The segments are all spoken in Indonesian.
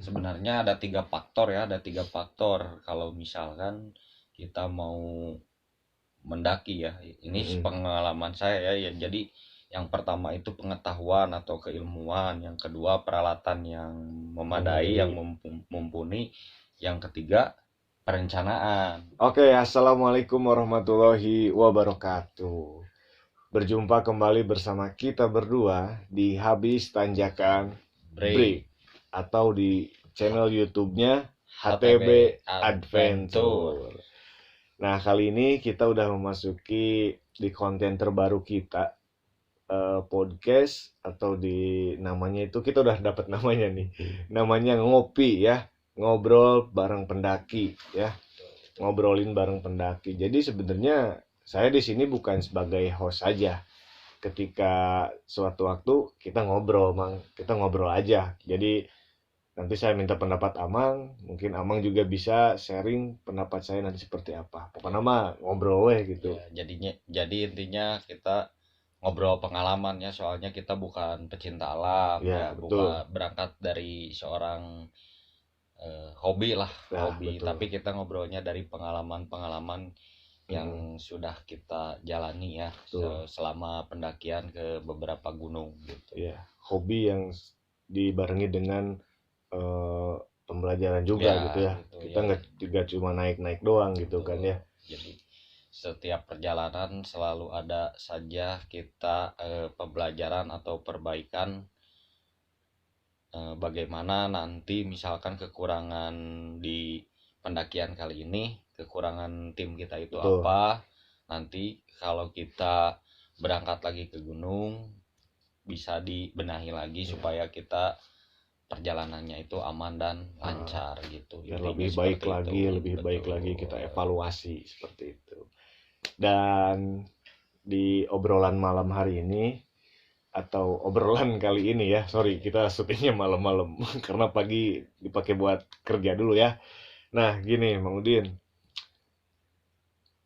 Sebenarnya ada 3 faktor ya, ada 3 faktor kalau misalkan kita mau mendaki ya. Ini pengalaman saya ya, jadi yang pertama itu pengetahuan atau keilmuan, yang kedua peralatan yang memadai, yang mumpuni, yang ketiga perencanaan. Oke, assalamualaikum warahmatullahi wabarakatuh. Berjumpa kembali bersama kita berdua di Habis Tanjakan Break atau di channel YouTube-nya HTB Adventure. Nah, kali ini kita udah memasuki di konten terbaru kita, podcast atau di namanya itu kita udah dapat namanya nih. Namanya ngopi ya, ngobrol bareng pendaki ya. Ngobrolin bareng pendaki. Jadi sebenarnya saya di sini bukan sebagai host saja. Ketika suatu waktu kita ngobrol, kita ngobrol aja. Jadi nanti saya minta pendapat Amang, mungkin Amang juga bisa sharing pendapat saya nanti seperti apa. Pokoknya mah ngobrol weh gitu. Ya, jadi intinya kita ngobrol pengalaman ya, soalnya kita bukan pecinta alam Ya, ya, bukan betul. berangkat dari seorang hobi lah, Nah, hobi, betul. tapi kita ngobrolnya dari pengalaman-pengalaman yang sudah kita jalani ya, Betul. selama pendakian ke beberapa gunung gitu. Ya, hobi yang dibarengi dengan eh, pembelajaran juga Ya gitu ya. gitu Kita ya, nggak cuma naik-naik doang gitu kan betul. ya. Jadi setiap perjalanan selalu ada saja kita pembelajaran atau perbaikan, bagaimana nanti misalkan kekurangan di pendakian kali ini, kekurangan tim kita itu Betul. apa, nanti kalau kita berangkat lagi ke gunung bisa dibenahi lagi supaya kita perjalanannya itu aman dan lancar gitu. Biar Intinya lebih baik seperti itu. lagi, lebih baik lagi kita evaluasi seperti itu. Dan di obrolan malam hari ini atau obrolan kali ini ya, sorry kita syutingnya malam-malam karena pagi dipakai buat kerja dulu ya. Nah gini Mang Udin,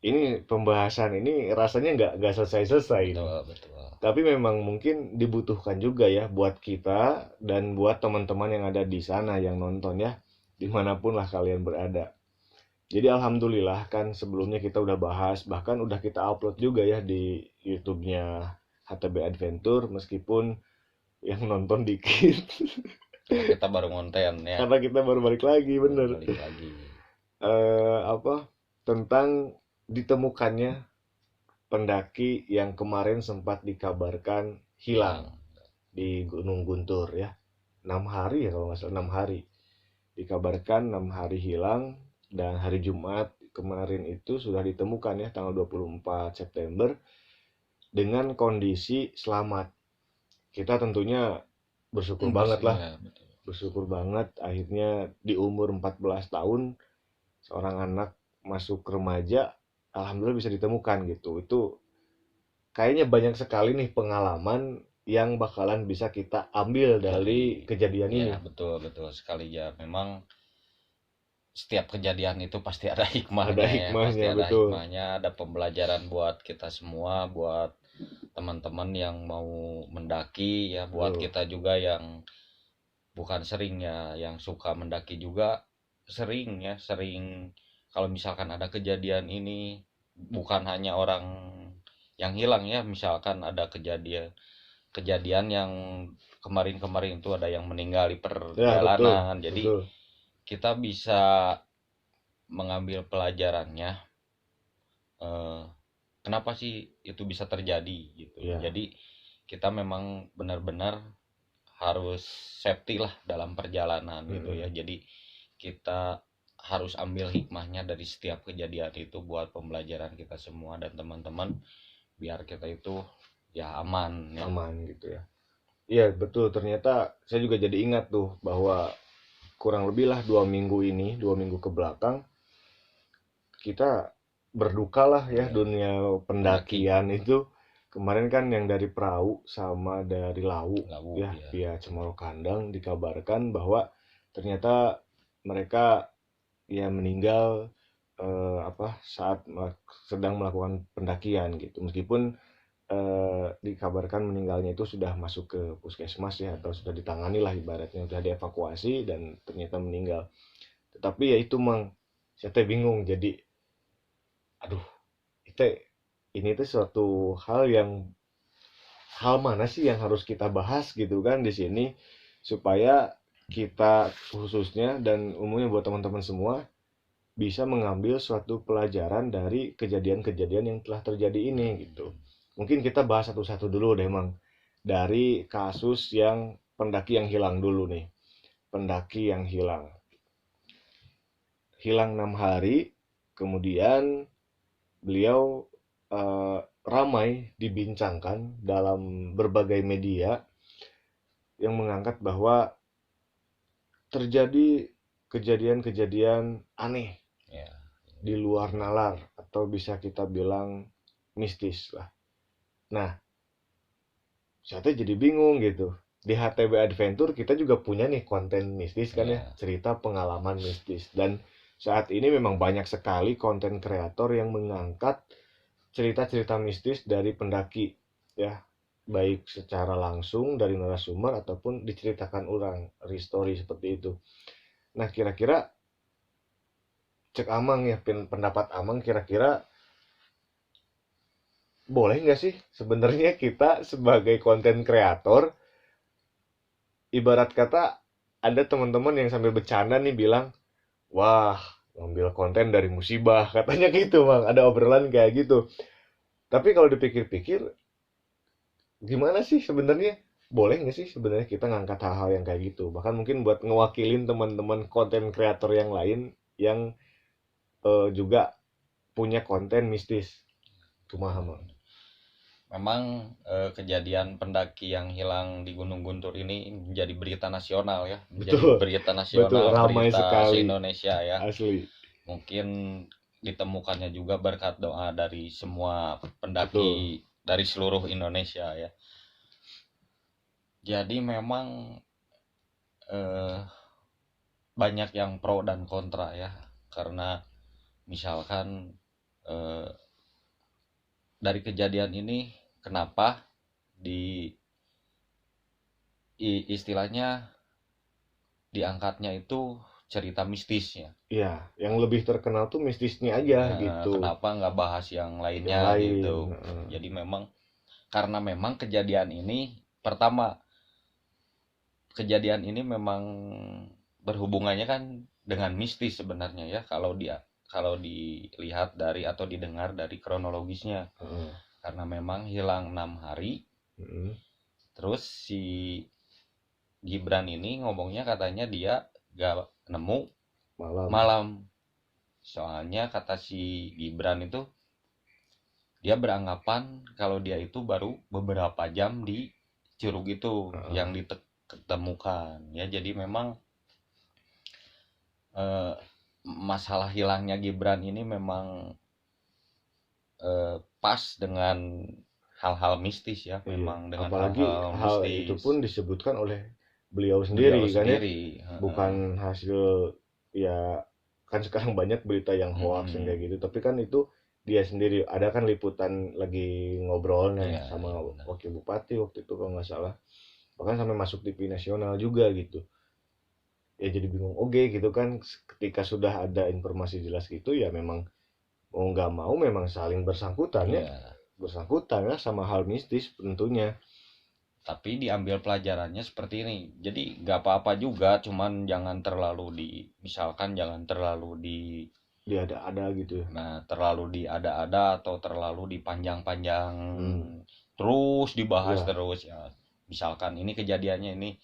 ini pembahasan ini rasanya nggak selesai-selesai ini. betul betul. Tapi memang mungkin dibutuhkan juga ya buat kita dan buat teman-teman yang ada di sana yang nonton ya, dimanapun lah kalian berada. Jadi alhamdulillah kan sebelumnya kita udah bahas, bahkan udah kita upload juga ya di YouTube-nya HTB Adventure meskipun yang nonton dikit. Karena kita baru ngonten ya, Karena kita baru balik lagi baru bener. balik lagi. Apa tentang ditemukannya pendaki yang kemarin sempat dikabarkan hilang di Gunung Guntur ya. 6 hari ya kalau nggak salah, 6 hari. Dikabarkan 6 hari hilang dan hari Jumat kemarin itu sudah ditemukan ya tanggal 24 September dengan kondisi selamat. Kita tentunya bersyukur banget lah, Ya, betul. bersyukur banget akhirnya di umur 14 tahun seorang anak masuk remaja alhamdulillah bisa ditemukan gitu. Itu kayaknya banyak sekali nih pengalaman yang bakalan bisa kita ambil dari kejadian Ya ini. betul betul sekali ya, memang setiap kejadian itu pasti ada hikmahnya Ada ya, pasti hikmahnya, ada betul. hikmahnya, ada pembelajaran buat kita semua, buat teman-teman yang mau mendaki ya, buat Betul. kita juga yang bukan sering ya, yang suka mendaki juga sering ya, sering kalau misalkan ada kejadian ini, bukan hanya orang yang hilang ya, misalkan ada kejadian kejadian yang kemarin-kemarin itu ada yang meninggal di Ya, betul. perjalanan, jadi Betul. kita bisa mengambil pelajarannya, eh, kenapa sih itu bisa terjadi gitu. Ya. Jadi kita memang benar-benar harus safety lah dalam perjalanan gitu ya. Jadi kita harus ambil hikmahnya dari setiap kejadian itu buat pembelajaran kita semua dan teman-teman, biar kita itu ya aman ya. Aman gitu ya. Iya, betul. Ternyata saya juga jadi ingat tuh bahwa kurang lebih lah 2 minggu ini, 2 minggu ke belakang, kita berduka lah ya dunia pendakian itu. Kemarin kan yang dari perahu sama dari Lawu Lawu ya, ya. via Cemoro Kandang dikabarkan bahwa ternyata mereka ya meninggal saat sedang melakukan pendakian gitu. Meskipun dikabarkan meninggalnya itu sudah masuk ke puskesmas ya, atau sudah ditangani lah ibaratnya, sudah dievakuasi dan ternyata meninggal. Tetapi ya itu mang, saya teh bingung, jadi aduh, itu ini tuh suatu hal mana sih yang harus kita bahas gitu kan di sini, supaya kita khususnya dan umumnya buat teman-teman semua bisa mengambil suatu pelajaran dari kejadian-kejadian yang telah terjadi ini gitu. Mungkin kita bahas satu-satu dulu deh, Mang. Dari kasus yang pendaki yang hilang dulu nih. Pendaki yang hilang. Hilang 6 hari, kemudian beliau ramai dibincangkan dalam berbagai media yang mengangkat bahwa terjadi kejadian-kejadian aneh Ya. di luar nalar, atau bisa kita bilang mistis lah. Nah, saya tuh jadi bingung gitu. Di HTB Adventure kita juga punya nih konten mistis kan ya, cerita pengalaman mistis. Dan saat ini memang banyak sekali konten kreator yang mengangkat cerita-cerita mistis dari pendaki ya, baik secara langsung dari narasumber ataupun diceritakan ulang, restory seperti itu. Nah, kira-kira cek Amang ya, pendapat Amang, kira-kira boleh nggak sih sebenarnya kita sebagai konten kreator, ibarat kata ada teman-teman yang sambil bercanda nih bilang, wah, ngambil konten dari musibah, katanya gitu bang, ada obrolan kayak gitu. Tapi kalau dipikir-pikir, gimana sih sebenarnya, boleh nggak sih sebenarnya kita ngangkat hal-hal yang kayak gitu, bahkan mungkin buat ngewakilin teman-teman konten kreator yang lain yang juga punya konten mistis. Kumaha bang? Memang kejadian pendaki yang hilang di Gunung Guntur ini menjadi berita nasional ya, menjadi Betul, berita betul, nasional, ramai berita sekali, se-Indonesia ya. asli. Mungkin ditemukannya juga berkat doa dari semua pendaki Betul. dari seluruh Indonesia ya. Jadi memang banyak yang pro dan kontra ya, karena misalkan eh, dari kejadian ini kenapa di istilahnya diangkatnya itu cerita mistisnya. Iya, yang lebih terkenal tuh mistisnya aja gitu. Kenapa nggak bahas yang lainnya Yang lain. gitu. Jadi memang karena memang kejadian ini pertama, kejadian ini memang berhubungannya kan dengan mistis sebenarnya ya, kalau dilihat dari atau didengar dari kronologisnya. Karena memang hilang 6 hari. Terus si Gibran ini ngomongnya katanya dia gak nemu malam. Soalnya kata si Gibran itu, dia beranggapan kalau dia itu baru beberapa jam di curug itu yang ditemukan ya. Jadi memang masalah hilangnya Gibran ini memang pas dengan hal-hal mistis ya. Memang dengan apalagi hal mistis. itu pun disebutkan oleh beliau sendiri kan ya, bukan hasil ya, kan sekarang banyak berita yang hoax yang kayak gitu, tapi kan itu dia sendiri. Ada kan liputan lagi ngobrol sama wakil bupati waktu itu kalau nggak salah, bahkan sampai masuk TV nasional juga gitu ya. Jadi bingung oke gitu kan, ketika sudah ada informasi jelas gitu ya, memang mau nggak mau memang saling bersangkutan ya, bersangkutan ya sama hal mistis tentunya. Tapi diambil pelajarannya seperti ini. Jadi nggak apa-apa juga, cuman jangan terlalu misalkan jangan terlalu diada-ada gitu. Nah, terlalu diada-ada atau terlalu dipanjang-panjang, terus dibahas terus ya. Misalkan ini kejadiannya ini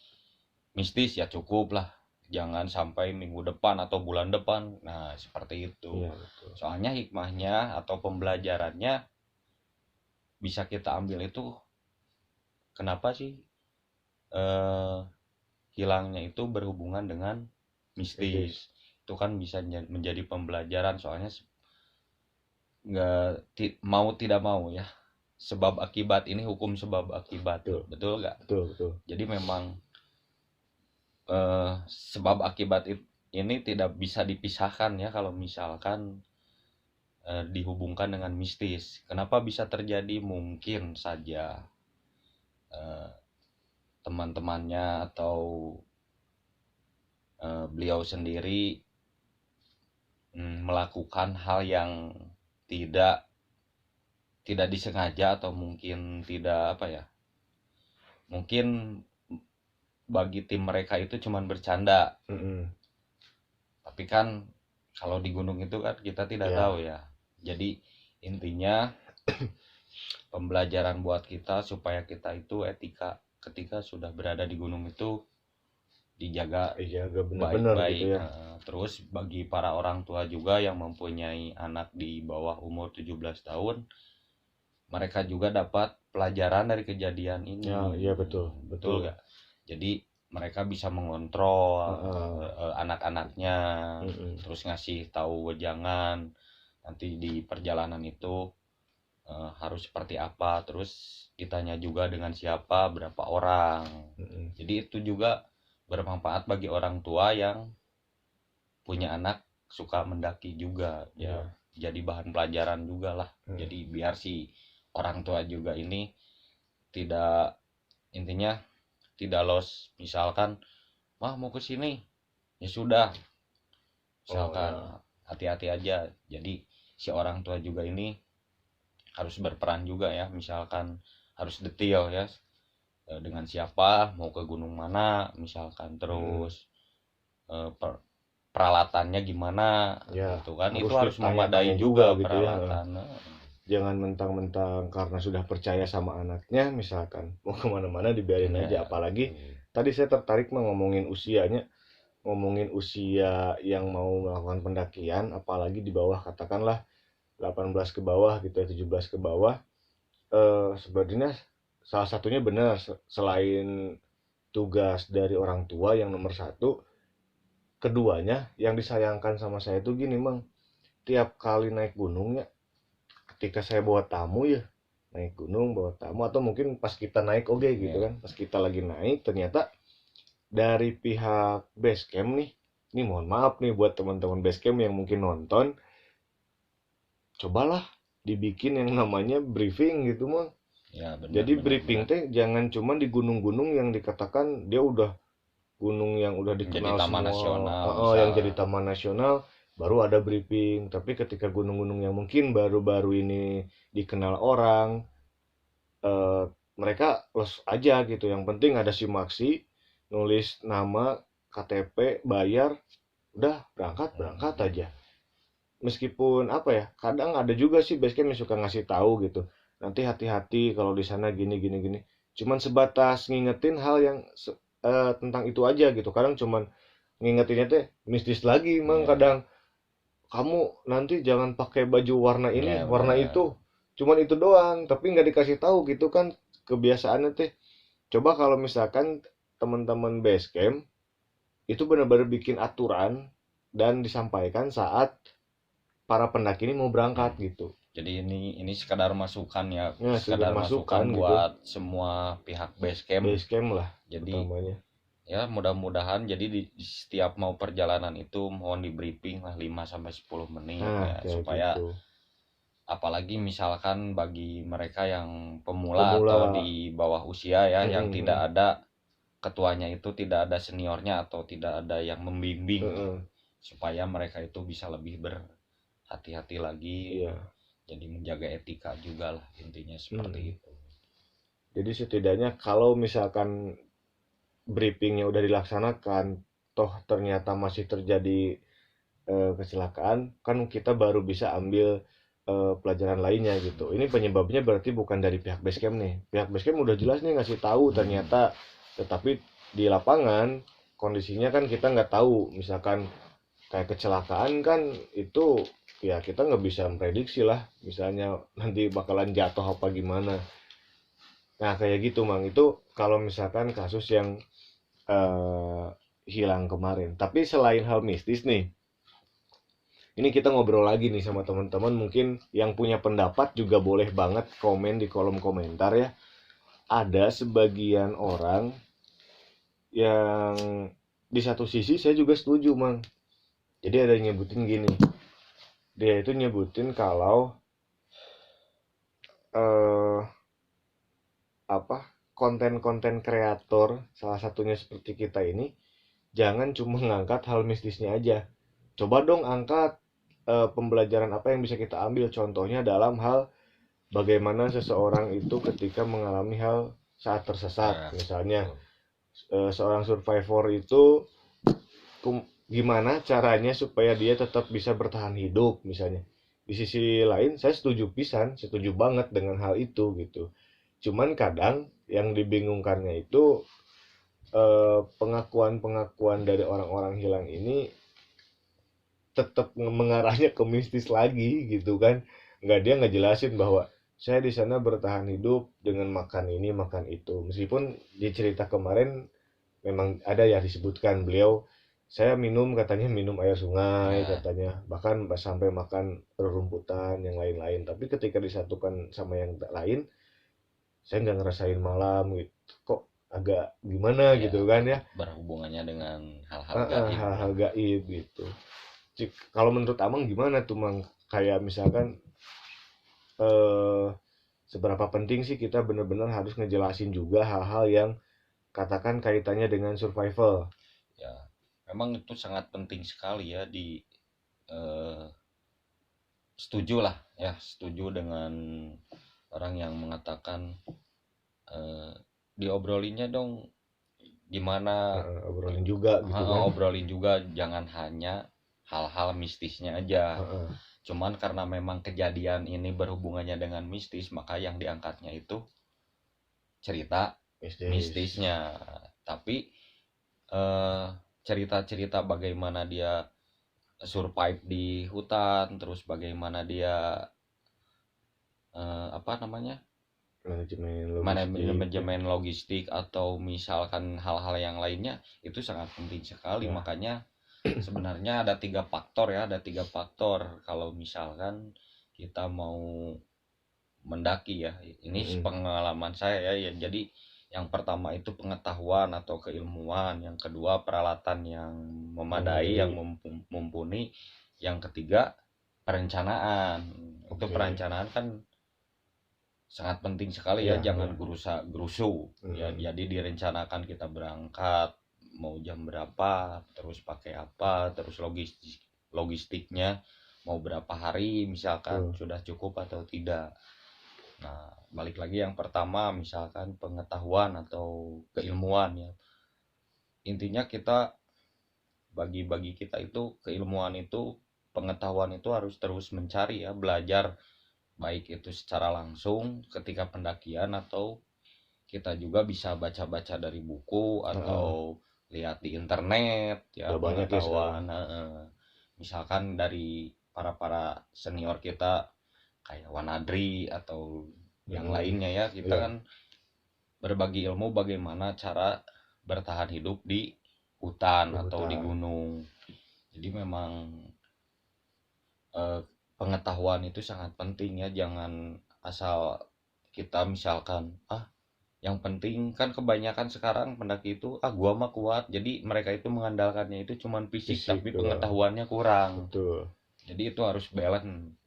mistis ya, cukup lah. Jangan sampai minggu depan atau bulan depan. Nah, seperti itu. Ya, betul. Soalnya hikmahnya atau pembelajarannya bisa kita ambil itu, kenapa sih hilangnya itu berhubungan dengan mistis. Itu kan bisa menjadi pembelajaran. Soalnya mau tidak mau ya, sebab akibat ini, hukum sebab akibat. Betul nggak? Betul. Jadi memang sebab akibat ini tidak bisa dipisahkan ya. Kalau misalkan dihubungkan dengan mistis. Kenapa bisa terjadi? Mungkin saja teman-temannya atau beliau sendiri melakukan hal yang tidak disengaja, atau mungkin tidak apa ya, mungkin bagi tim mereka itu cuman bercanda. Tapi kan kalau di gunung itu kan kita tidak tahu ya. Jadi intinya pembelajaran buat kita supaya kita itu etika ketika sudah berada di gunung itu dijaga baik-baik gitu ya. Terus bagi para orang tua juga yang mempunyai anak di bawah umur 17 tahun, mereka juga dapat pelajaran dari kejadian ini. Iya betul gak? Jadi mereka bisa mengontrol anak-anaknya, terus ngasih tahu wejangan nanti di perjalanan itu harus seperti apa, terus ditanya juga dengan siapa, berapa orang. Jadi itu juga bermanfaat bagi orang tua yang punya anak suka mendaki juga ya. Jadi bahan pelajaran juga lah. Jadi biar si orang tua juga ini tidak, intinya tidak los. Misalkan mau ke sini ya sudah, misalkan hati-hati aja. Jadi si orang tua juga ini harus berperan juga ya, misalkan harus detail ya, dengan siapa, mau ke gunung mana misalkan, terus peralatannya gimana gitu kan, itu harus memadai juga peralatan. Jangan mentang-mentang karena sudah percaya sama anaknya misalkan mau kemana-mana dibiarin aja. Apalagi tadi saya tertarik ngomongin usianya, ngomongin usia yang mau melakukan pendakian, apalagi di bawah katakanlah 18 ke bawah gitu ya, 17 ke bawah. Sebenarnya salah satunya benar, selain tugas dari orang tua yang nomor satu, keduanya yang disayangkan sama saya itu gini Mang, tiap kali naik gunungnya, ketika saya bawa tamu ya, naik gunung bawa tamu, atau mungkin pas kita naik gitu kan, pas kita lagi naik ternyata dari pihak base camp nih, ini mohon maaf nih buat teman-teman base camp yang mungkin nonton, cobalah dibikin yang namanya briefing gitu Mang. Jadi briefing teh jangan cuma di gunung-gunung yang dikatakan dia udah gunung yang udah dikenal jadi taman semua, nasional, yang jadi taman nasional, baru ada briefing. Tapi ketika gunung-gunung yang mungkin baru-baru ini dikenal orang, mereka los aja gitu. Yang penting ada simaksi, nulis nama, KTP, bayar, udah berangkat aja. Meskipun apa ya, kadang ada juga sih basecamp yang suka ngasih tahu gitu, nanti hati-hati kalau di sana gini. Cuman sebatas ngingetin hal yang tentang itu aja gitu. Kadang cuman ngingetinnya teh mistis lagi Mang. Kadang kamu nanti jangan pakai baju warna ini, warna itu. Cuman itu doang, tapi nggak dikasih tahu gitu kan kebiasaannya teh. Coba kalau misalkan teman-teman basecamp itu benar-benar bikin aturan dan disampaikan saat para pendaki ini mau berangkat gitu. Jadi ini sekadar masukan ya, sekadar masukan buat gitu, semua pihak base camp lah. Jadi utamanya. Ya mudah-mudahan jadi di setiap mau perjalanan itu mohon di briefing lah 5-10 menit ya, supaya gitu. Apalagi misalkan bagi mereka yang pemula atau di bawah usia ya, yang tidak ada ketuanya, itu tidak ada seniornya atau tidak ada yang membimbing, supaya mereka itu bisa lebih berhati-hati lagi. Jadi menjaga etika juga lah, intinya seperti itu. Jadi setidaknya kalau misalkan briefingnya udah dilaksanakan, toh ternyata masih terjadi kecelakaan, kan kita baru bisa ambil pelajaran lainnya gitu. Ini penyebabnya berarti bukan dari pihak basecamp nih. Pihak basecamp udah jelas nih ngasih tahu ternyata, tetapi di lapangan kondisinya kan kita nggak tahu. Misalkan kayak kecelakaan kan itu ya kita nggak bisa memprediksi lah, misalnya nanti bakalan jatuh apa gimana. Nah kayak gitu Mang, itu kalau misalkan kasus yang hilang kemarin. Tapi selain hal mistis nih, ini kita ngobrol lagi nih sama teman-teman, mungkin yang punya pendapat juga boleh banget komen di kolom komentar ya. Ada sebagian orang yang di satu sisi saya juga setuju Mang. Jadi ada yang nyebutin gini, dia itu nyebutin kalau eh apa konten-konten kreator salah satunya seperti kita ini jangan cuma ngangkat hal mistisnya aja. Coba dong angkat pembelajaran apa yang bisa kita ambil. Contohnya dalam hal bagaimana seseorang itu ketika mengalami hal saat tersesat. Misalnya seorang survivor itu gimana caranya supaya dia tetap bisa bertahan hidup misalnya. Di sisi lain saya setuju banget dengan hal itu gitu. Cuman kadang yang dibingungkannya itu pengakuan-pengakuan dari orang-orang hilang ini tetap mengarahnya ke mistis lagi gitu kan. Dia nggak jelasin bahwa saya di sana bertahan hidup dengan makan ini makan itu, meskipun di cerita kemarin memang ada ya disebutkan beliau saya katanya minum air sungai katanya, bahkan sampai makan rerumputan yang lain-lain, tapi ketika disatukan sama yang lain saya nggak ngerasain malam gitu, kok agak gimana ya, gitu kan ya, berhubungannya dengan hal-hal gaib gitu. Kalau menurut Amang gimana tuh Mang, kayak misalkan seberapa penting sih kita benar-benar harus ngejelasin juga hal-hal yang katakan kaitannya dengan survival? Ya, memang itu sangat penting sekali ya setuju lah ya, setuju dengan orang yang mengatakan diobrolinnya dong gimana, obrolin juga gitu kan. obrolin juga, jangan hanya hal-hal mistisnya aja. Cuman karena memang kejadian ini berhubungannya dengan mistis, maka yang diangkatnya itu cerita mistisnya. Tapi cerita-cerita bagaimana dia survive di hutan, terus bagaimana dia manajemen logistik atau misalkan hal-hal yang lainnya, itu sangat penting sekali ya. Makanya sebenarnya ada tiga faktor kalau misalkan kita mau mendaki ya. Ini pengalaman saya ya. Jadi yang pertama itu pengetahuan atau keilmuan, yang kedua peralatan yang memadai, yang mumpuni, yang ketiga perencanaan. Itu perencanaan kan sangat penting sekali ya, jangan gerusu ya. Jadi direncanakan kita berangkat mau jam berapa, terus pakai apa, terus logistiknya mau berapa hari misalkan, sudah cukup atau tidak. Nah, balik lagi yang pertama misalkan pengetahuan atau keilmuan ya. Intinya kita bagi kita itu keilmuan itu, pengetahuan itu harus terus mencari ya, belajar, baik itu secara langsung ketika pendakian atau kita juga bisa baca-baca dari buku atau lihat di internet ya, pengetahuan misalkan dari para senior kita kayak Wanadri atau yang lainnya ya. Kita kan berbagi ilmu bagaimana cara bertahan hidup di hutan atau di gunung. Jadi memang pengetahuan itu sangat penting ya, jangan asal kita misalkan yang penting kan kebanyakan sekarang pendaki itu gua mah kuat, jadi mereka itu mengandalkannya itu cuman fisik tapi pengetahuannya kurang. Betul. Jadi itu harus balance.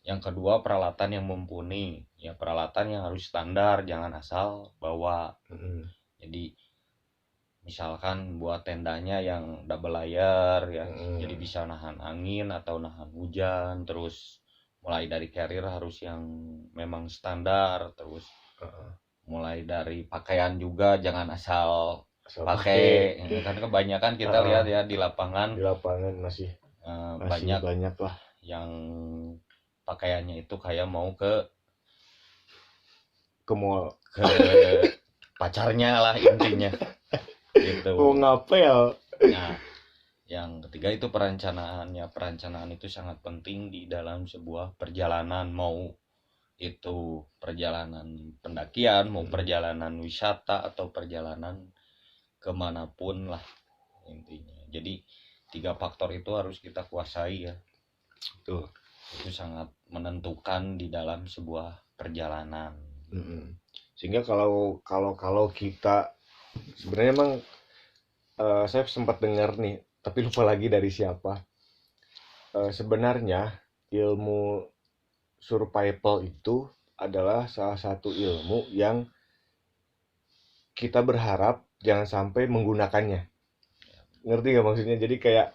Yang kedua peralatan yang mumpuni ya, peralatan yang harus standar, jangan asal bawa. Jadi misalkan buat tendanya yang double layer ya, jadi bisa nahan angin atau nahan hujan. Terus mulai dari carrier harus yang memang standar. Terus mulai dari pakaian juga jangan asal pakai. Kan kebanyakan kita lihat ya di lapangan masih banyak lah yang pakaiannya itu kayak mau ke mall, ke pacarnya lah intinya gitu. Mau ngapel. Nah, yang ketiga itu perencanaan ya. Perencanaan itu sangat penting di dalam sebuah perjalanan, mau itu perjalanan pendakian, mau perjalanan wisata atau perjalanan kemanapun lah intinya. Jadi 3 faktor itu harus kita kuasai ya. Tuh. Itu sangat menentukan di dalam sebuah perjalanan. Sehingga kalau kita sebenarnya emang saya sempat dengar nih, tapi lupa lagi dari siapa. Sebenarnya ilmu survival itu adalah salah satu ilmu yang kita berharap jangan sampai menggunakannya. Ngerti nggak maksudnya? Jadi kayak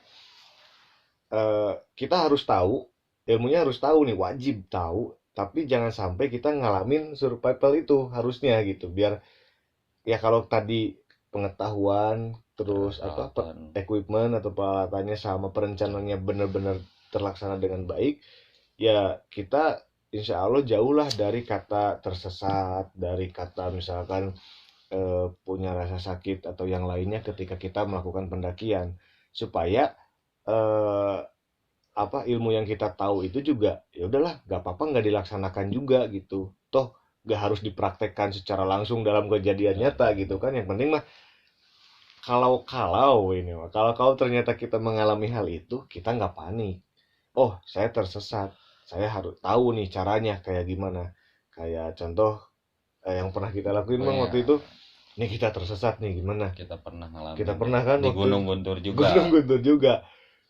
kita harus tahu, ilmunya harus tahu nih, wajib tahu, tapi jangan sampai kita ngalamin survival itu harusnya gitu. Biar ya kalau tadi pengetahuan terus Peralatan. equipment atau peralatannya sama perencanaannya benar-benar terlaksana dengan baik, ya kita insya Allah jauhlah dari kata tersesat, dari kata misalkan punya rasa sakit atau yang lainnya ketika kita melakukan pendakian, supaya eh, ilmu yang kita tahu itu juga ya udahlah gak apa-apa nggak dilaksanakan juga gitu, toh gak harus dipraktekkan secara langsung dalam kejadian Ya, nyata gitu kan. Yang penting mah kalau ternyata kita mengalami hal itu, kita nggak panik. Oh, saya tersesat, saya harus tahu nih caranya kayak gimana. Kayak contoh yang pernah kita lakuin oh bang ya, waktu itu, nih kita tersesat nih gimana. kita pernah Kita ngalamin pernah kan di waktu Gunung Guntur juga. Gunung Guntur juga,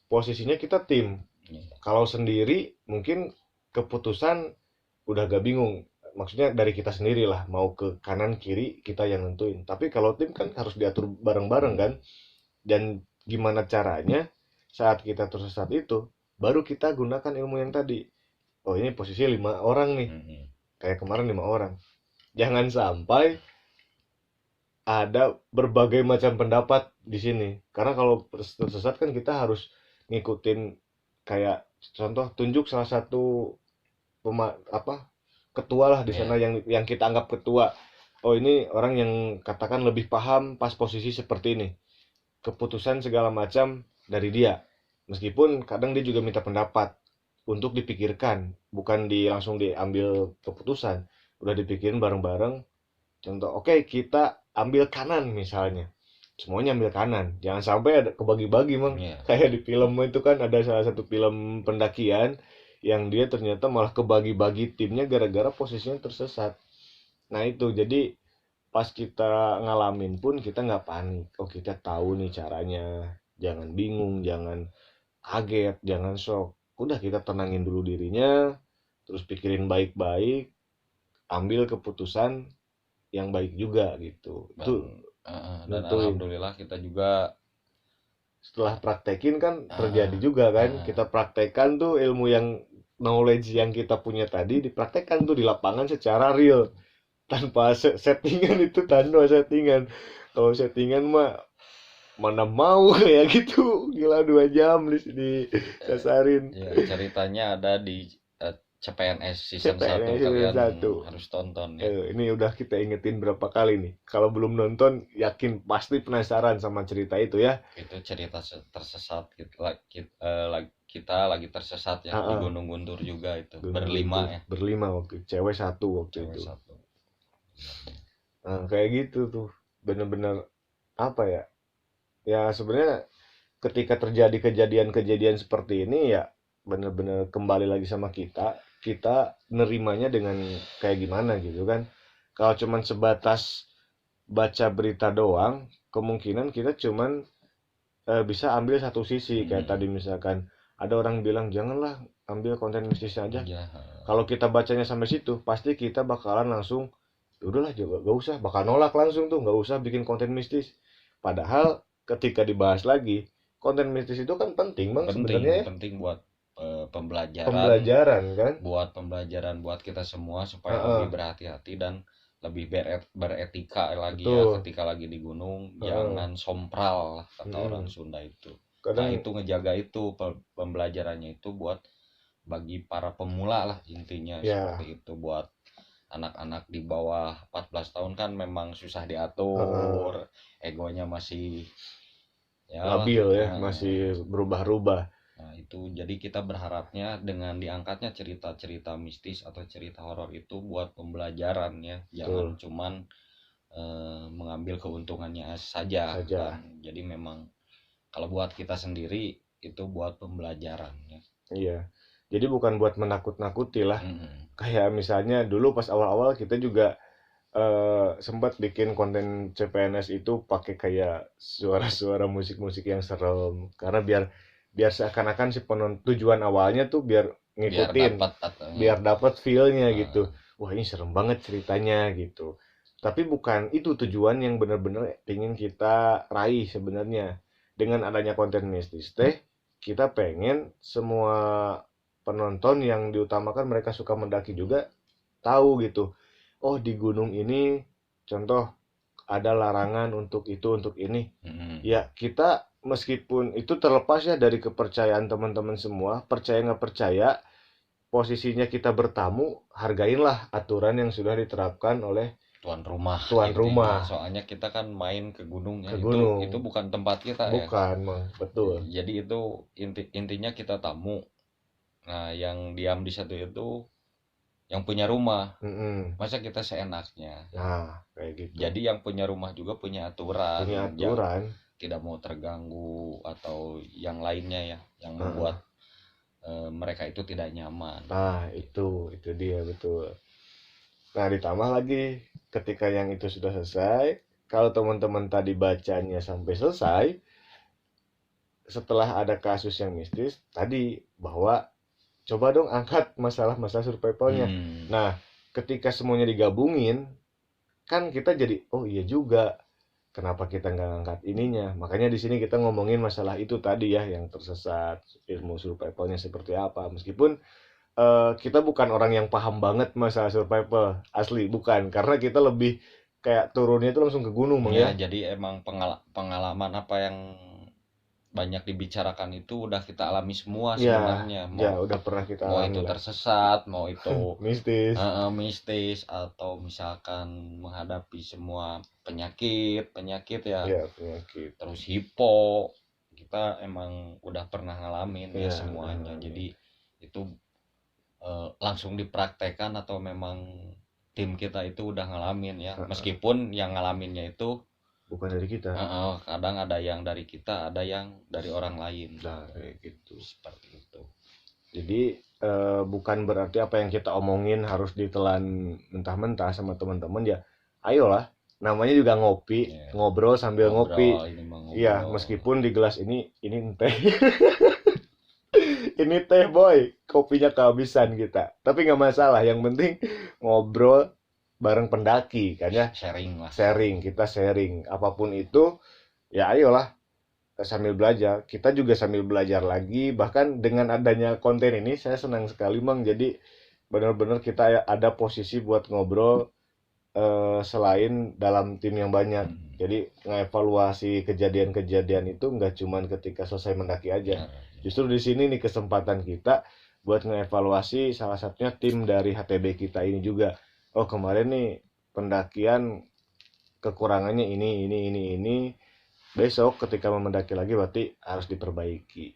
posisinya kita tim. Iya. Kalau sendiri mungkin keputusan udah gak bingung, maksudnya dari kita sendiri lah mau ke kanan kiri kita yang nentuin, tapi kalau tim kan harus diatur bareng-bareng kan. Dan gimana caranya saat kita tersesat itu baru kita gunakan ilmu yang tadi. Oh, ini posisi 5 orang nih, Mhm. kayak kemarin 5 orang. Jangan sampai ada berbagai macam pendapat di sini, karena kalau tersesat kan kita harus ngikutin, kayak contoh tunjuk salah satu ketua lah di sana Iya. yang kita anggap ketua. Oh, ini orang yang katakan lebih paham pas posisi seperti ini, keputusan segala macam dari dia. Meskipun kadang dia juga minta pendapat untuk dipikirkan, bukan langsung diambil keputusan. Udah dipikirin bareng-bareng. Contoh, oke, kita ambil kanan misalnya. Semuanya ambil kanan. Jangan sampai ada kebagi-bagi, Mang. Iya. Kayak di film itu kan ada salah satu film pendakian yang dia ternyata malah kebagi-bagi timnya gara-gara posisinya tersesat. Nah, itu jadi pas kita ngalamin pun kita nggak panik. Oh, kita tahu nih caranya. Jangan bingung, jangan kaget, jangan shock. Udah, kita tenangin dulu dirinya, terus pikirin baik-baik, ambil keputusan yang baik juga gitu. Dan Itu dan nentuin. alhamdulillah kita juga Setelah praktekin kan terjadi uh, juga kan. uh, Kita praktekkan tuh ilmu yang knowledge yang kita punya tadi, dipraktekkan tuh di lapangan secara real, tanpa settingan. Itu tanpa settingan. Kalau settingan mah mana mau kayak gitu, gila 2 jam di sasarin. ya, ceritanya ada di CPNS season 1, CPNS season kalian 1. harus tonton ya. Ini udah kita ingetin berapa kali nih, kalau belum nonton yakin pasti penasaran sama cerita itu ya. Itu cerita tersesat kita lagi tersesat ya di Gunung Guntur juga, itu berlima ya, berlima waktu, cewek satu waktu cewek itu. satu. Nah, kayak gitu tuh, bener-bener apa ya, ya sebenarnya ketika terjadi kejadian-kejadian seperti ini ya bener-bener kembali lagi sama kita, kita nerimanya dengan kayak gimana gitu kan. Kalau cuman sebatas baca berita doang, kemungkinan kita cuman bisa ambil satu sisi. Kayak tadi misalkan ada orang bilang janganlah ambil konten mistis aja. Ya, Kalau kita bacanya sampai situ, pasti kita bakalan langsung "Ya udahlah, juga gak usah," bakal nolak langsung tuh, nggak usah bikin konten mistis. Padahal ketika dibahas lagi, konten mistis itu kan penting bang sebenarnya ya. penting buat Pembelajaran kan. pembelajaran buat kita semua supaya lebih berhati-hati dan lebih beretika lagi. Betul. Ya, ketika lagi di gunung jangan sompral lah, kata orang Sunda itu. Nah, itu ngejaga itu pembelajarannya itu buat bagi para pemula lah intinya ya. Seperti itu buat anak-anak di bawah 14 tahun kan memang susah diatur, egonya masih ya labil ya, masih berubah-ubah. Nah, itu jadi kita berharapnya dengan diangkatnya cerita-cerita mistis atau cerita horor itu buat pembelajaran ya, jangan cuman mengambil keuntungannya saja. Kan? Jadi memang kalau buat kita sendiri itu buat pembelajaran ya. Iya. Jadi bukan buat menakut-nakuti lah. Kayak misalnya dulu pas awal-awal kita juga sempat bikin konten CPNS itu pakai kayak suara-suara musik-musik yang serem, karena biar seakan-akan si tujuan awalnya tuh biar ngikutin biar dapat feel-nya gitu. Wah, ini serem banget ceritanya gitu. Tapi bukan itu tujuan yang benar-benar ingin kita raih sebenarnya. Dengan adanya konten mistis teh, kita pengen semua penonton yang diutamakan mereka suka mendaki juga tahu gitu. Oh, di gunung ini contoh ada larangan untuk itu, untuk ini. Ya, kita meskipun itu terlepas ya dari kepercayaan teman-teman semua, percaya nggak percaya, posisinya kita bertamu, hargainlah aturan yang sudah diterapkan oleh tuan rumah. Soalnya kita kan main ke gunung ya. Ke gunung. Itu bukan tempat kita ya. Bukan, betul. Jadi itu intinya kita tamu. Nah, yang diam di satu itu yang punya rumah. Masa kita seenaknya. Nah, kayak gitu. Jadi yang punya rumah juga punya aturan. Tidak mau terganggu atau yang lainnya ya, yang membuat mereka itu tidak nyaman. Nah, itu dia, betul. Nah, ditambah lagi ketika yang itu sudah selesai, kalau teman-teman tadi bacanya sampai selesai, setelah ada kasus yang mistis tadi, bahwa coba dong angkat masalah-masalah survivalnya. Nah, ketika semuanya digabungin, kan kita jadi, oh iya juga, kenapa kita nggak angkat ininya? Makanya di sini kita ngomongin masalah itu tadi ya, yang tersesat, ilmu survivalnya seperti apa. Meskipun kita bukan orang yang paham banget masalah survival, asli bukan, karena kita lebih kayak turunnya itu langsung ke gunung ya. Jadi emang pengalaman apa yang banyak dibicarakan itu udah kita alami semua sebenarnya. Udah pernah kita mau itu tersesat, mau itu mistis atau misalkan menghadapi semua penyakit ya. Penyakit. Terus hipo, kita emang udah pernah ngalamin ya semuanya. Jadi itu langsung dipraktekkan atau memang tim kita itu udah ngalamin ya. Meskipun yang ngalaminnya itu bukan dari kita. Kadang ada yang dari kita, ada yang dari orang lain. Nah, kayak gitu. Seperti itu. Jadi bukan berarti apa yang kita omongin harus ditelan mentah-mentah sama teman-teman ya. Ayolah, namanya juga ngopi, ngobrol sambil ngopi. Iya, meskipun di gelas ini teh. Ini teh boy, kopinya kehabisan kita. Tapi nggak masalah, yang penting ngobrol bareng pendaki kan ya. Kita sharing apapun itu ya, ayolah sambil belajar. Kita juga sambil belajar lagi. Bahkan dengan adanya konten ini saya senang sekali Mang. Jadi benar-benar kita ada posisi buat ngobrol selain dalam tim yang banyak. Jadi ngevaluasi kejadian-kejadian itu nggak cuman ketika selesai mendaki aja. Justru di sini nih kesempatan kita buat ngevaluasi salah satunya tim dari HTB kita ini juga. Oh, kemarin nih pendakian kekurangannya ini. Besok ketika mau mendaki lagi berarti harus diperbaiki.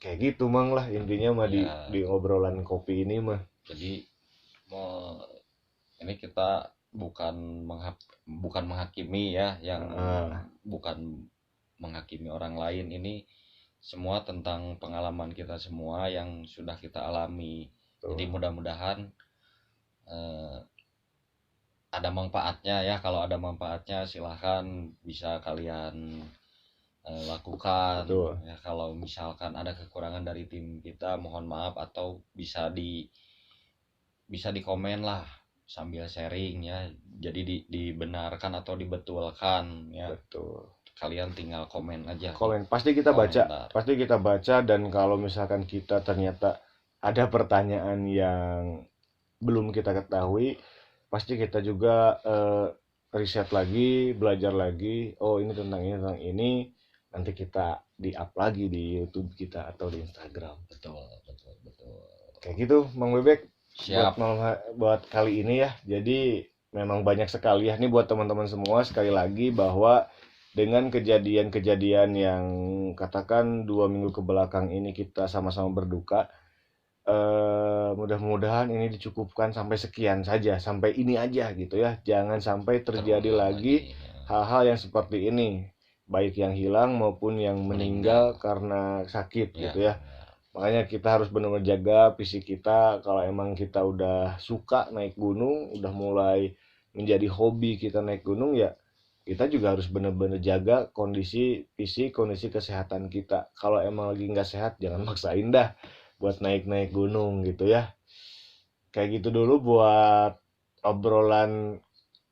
Kayak gitu Mang lah intinya mah di obrolan kopi ini mah. Jadi ini kita bukan menghakimi ya, yang bukan menghakimi orang lain. Ini semua tentang pengalaman kita semua yang sudah kita alami. Jadi mudah-mudahan ada manfaatnya ya. Kalau ada manfaatnya silahkan bisa kalian lakukan. Ya, kalau misalkan ada kekurangan dari tim kita, mohon maaf, atau bisa di komen lah sambil sharing ya. Jadi dibenarkan atau dibetulkan ya. Betul. Kalian tinggal komen aja. Pasti kita baca, dan kalau misalkan kita ternyata ada pertanyaan yang belum kita ketahui, pasti kita juga riset lagi, belajar lagi. Oh, ini tentang ini. Nanti kita di-up lagi di YouTube kita atau di Instagram. Betul. Kayak gitu, Mang Bebek. Siap. Buat kali ini ya. Jadi memang banyak sekali ya. Ini buat teman-teman semua, sekali lagi bahwa dengan kejadian-kejadian yang katakan 2 minggu ke belakang ini kita sama-sama berduka, mudah-mudahan ini dicukupkan sampai sekian saja, sampai ini aja gitu ya. Jangan sampai terjadi lagi hal-hal yang seperti ini, baik yang hilang maupun yang meninggal karena sakit gitu ya. Makanya kita harus benar-benar jaga fisik kita. Kalau emang kita udah suka naik gunung, udah mulai menjadi hobi kita naik gunung ya, kita juga harus benar-benar jaga kondisi fisik, kondisi kesehatan kita. Kalau emang lagi nggak sehat, jangan maksain dah. buat naik-naik gunung gitu ya. Kayak gitu dulu buat obrolan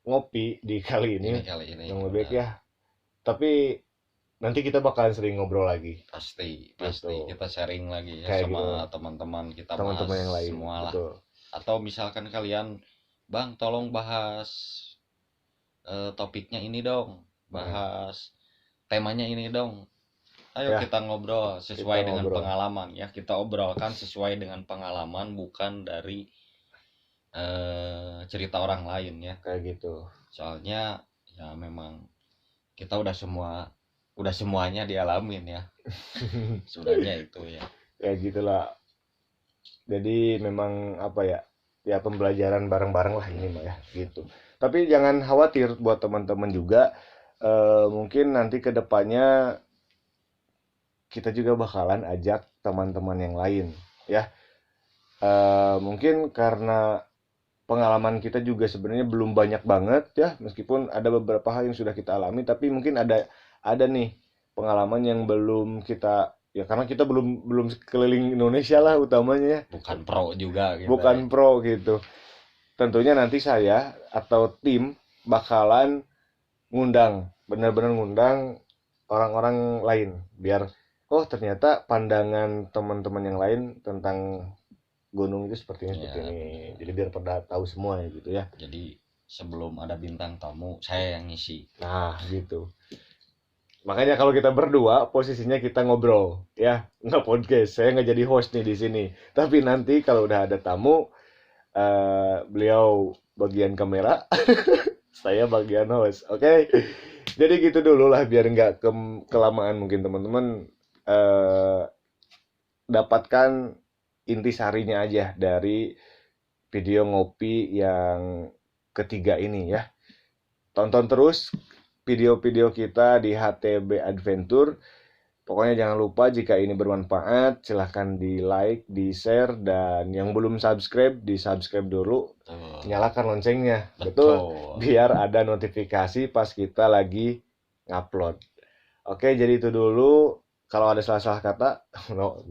ngopi di kali ini yang lebih baik ya. Tapi nanti kita bakalan sering ngobrol lagi. Pasti Gitu. kita sharing lagi ya Kayak sama gitu. teman-teman kita Teman-teman bahas yang lain. semua lah. Betul. Atau misalkan kalian, Bang, tolong bahas topiknya ini dong, bahas temanya ini dong. Ayo Ya, kita ngobrol sesuai kita dengan ngobrol. pengalaman ya. Kita obrolkan sesuai dengan pengalaman, bukan dari cerita orang lain ya. Kayak gitu. Soalnya ya memang kita udah semuanya dialamin ya. Sebenarnya itu ya. Kayak gitulah. Jadi memang apa ya? Ya pembelajaran bareng-bareng lah ini mah ya gitu. Tapi jangan khawatir buat teman-teman juga. Mungkin nanti ke depannya kita juga bakalan ajak teman-teman yang lain ya. Mungkin karena pengalaman kita juga sebenarnya belum banyak banget ya, meskipun ada beberapa hal yang sudah kita alami, tapi mungkin ada nih pengalaman yang belum kita, ya karena kita belum keliling Indonesia lah utamanya ya. Bukan pro juga gitu. Bukan pro gitu. Tentunya nanti saya atau tim bakalan benar-benar ngundang orang-orang lain biar ternyata pandangan teman-teman yang lain tentang gunung itu seperti ini. Jadi biar pada tahu semua ya gitu ya. Jadi sebelum ada bintang tamu, saya yang ngisi. Nah, gitu. Makanya kalau kita berdua posisinya kita ngobrol ya, nggak podcast. Saya nggak jadi host nih di sini. Tapi nanti kalau udah ada tamu, beliau bagian kamera, saya bagian host. Oke. Jadi gitu dulu lah biar nggak kelamaan mungkin teman-teman dapatkan intisarinya aja dari video ngopi yang ketiga ini ya. Tonton terus video-video kita di HTB Adventure. Pokoknya jangan lupa jika ini bermanfaat, silahkan di like, di share, dan yang belum subscribe, di subscribe dulu. Nyalakan loncengnya. Betul. Biar ada notifikasi pas kita lagi ngupload. Oke, jadi itu dulu. Kalau ada salah-salah kata,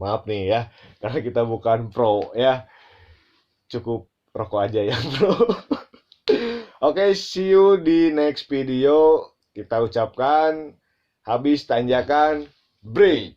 maaf nih ya, karena kita bukan pro ya. Cukup rokok aja ya bro. Oke, see you di next video. Kita ucapkan habis tanjakan break.